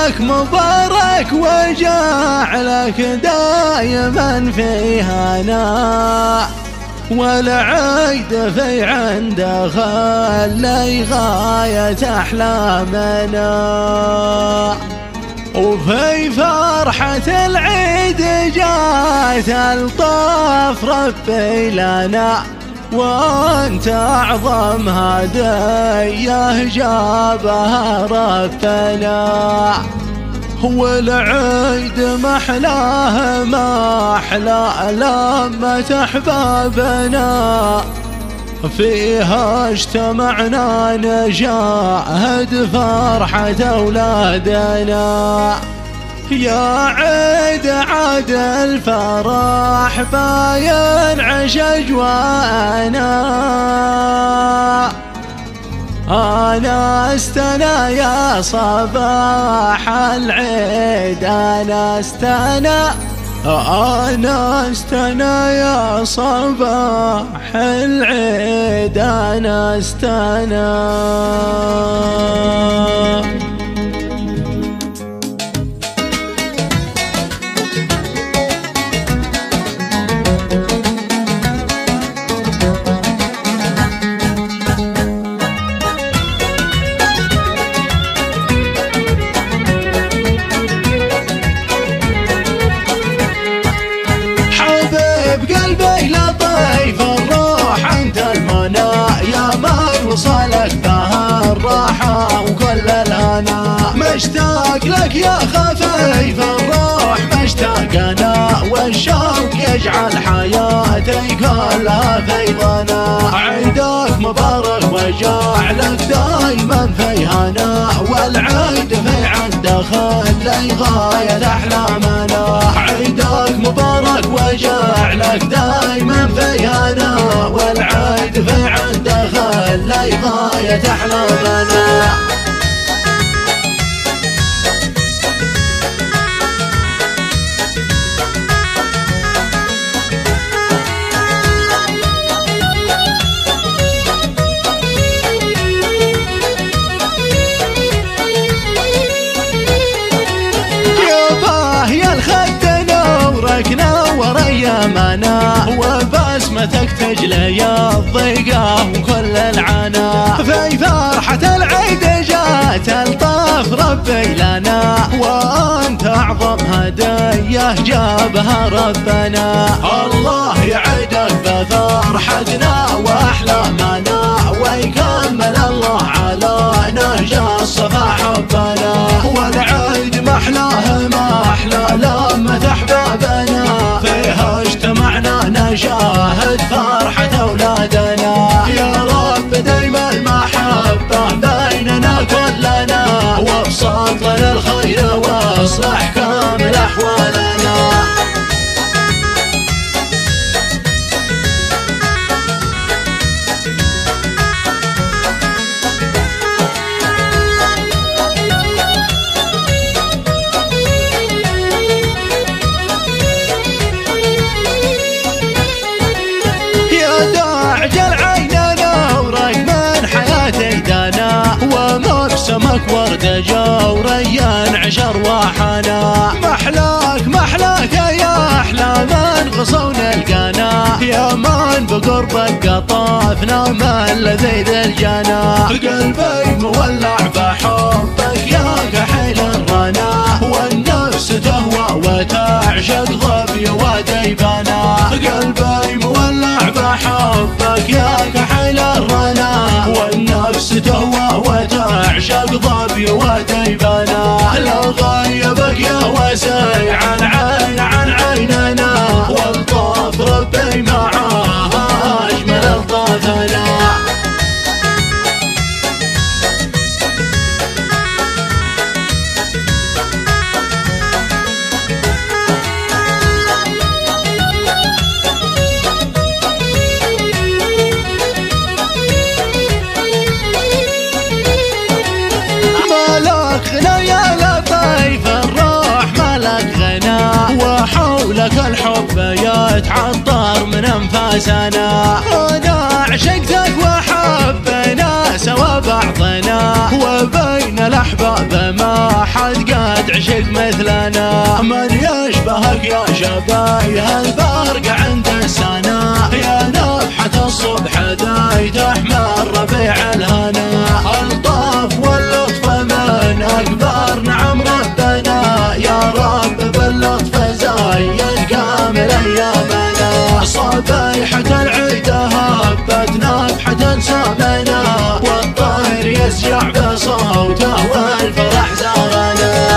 عيدك مبارك وجعلك دايما في هنا، والعيد في عنده خلي غاية أحلامنا، وفي فرحة العيد جات الطاف ربي لنا، وانت أعظم هدية جابها ربنا. والعيد محلاه ما أحلى لمة أحبابنا، فيها اجتمعنا نشاهد فرحة أولادنا. يا عيد عاد الفرح باين عش أجواءنا، أنستنا يا صباح العيد أنستنا، أنستنا يا صباح العيد أنستنا. بقلبي لطيف الروح انت المنى، يا من وصلك بها الراحة وكل الهنا، مشتاق لك يا خفيف الروح مشتاق انا، والشوق يجعل حياتي كلها فيضنا. عيدك مبارك وجعلك دايما في هنا، والعيد في عنده خلي غاية احلامنا. عيدك مبارك وجعلك دايما في هنا، والعيد في عنده خلي غاية احلامنا. نور ايامنا، وبسمتك تجلي الضيقه وكل العنا، في فرحة العيد جات الطاف ربي لنا، وانت اعظم هديه جابها ربنا. الله يعيدك بفرحتنا واحلامنا، ويكمل الله على نهج الصفا حبنا. والعيد محلاه ما احلى لمة احبابنا، فيها اجتمعنا نشاهد فرحة أولادنا. يا رب دايما المحبة بيننا كلنا، وابسط لنا الخير واصلح كامل أحوالنا. ومبسمك ورد جوريا عشر وحنا، محلاك يا احلى من غصونا القنا، يا من بقربك قطافنا من لذيذ الجنا. قلبي مولع بحبك يا كحيل الرنا، والنفس تهوى وتعشق ظبي وديبنا. قلبي مولع بحبك يا كحيل الرنا، والنفس تهوى وتعشق ظبي وديبنا. لا غايبك يا وسيع عن عيننا، والطاف ربي معاه اجمل الطافنا. وحولك الحب يتعطر من انفاسنا، انا عشقتك وحبنا سوا بعضنا، وبين الاحباب ما حد قادر تعشق مثلنا. من يشبهك يا شباي البرق عند السنا، يا نفحة الصبح داي تحمل ربيع الهنا. الطاف واللطف من أكبر نعم ربنا، يا رب باللطف زين كامل أيامنا. صبيحة العيد هبت نفحة سامنا، والطير يسجع بصوته والفرح زارنا.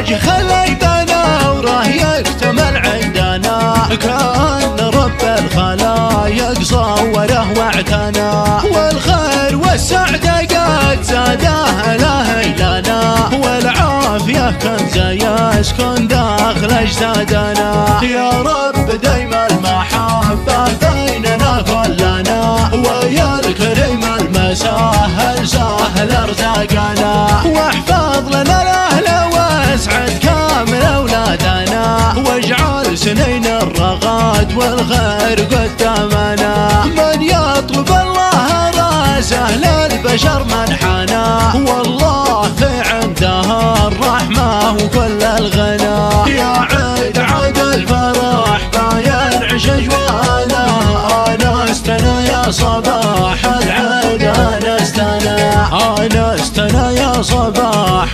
خلي بنا وراه يكتمل عندنا، كأن رب الخلايق صوره واعتنى. والخير والسعد قد زاده له لنا، والعافية كنز يسكن داخل اجسادنا. يا رب دايما المحبة بيننا كلنا، ويا الكريم المساهل سهل ارزاقنا. واحفظ لنا الاهل واسعد كامل اولادنا، واجعل سنين الرغد والخير قدامنا. من يطلب الله راسه للبشر منحنا، والله في عنده الرحمة وكل الغنى. يا عيد عاد الفرح باين عش اجوانا، انستنا يا صباح العيد انستنا، انستنا يا صباح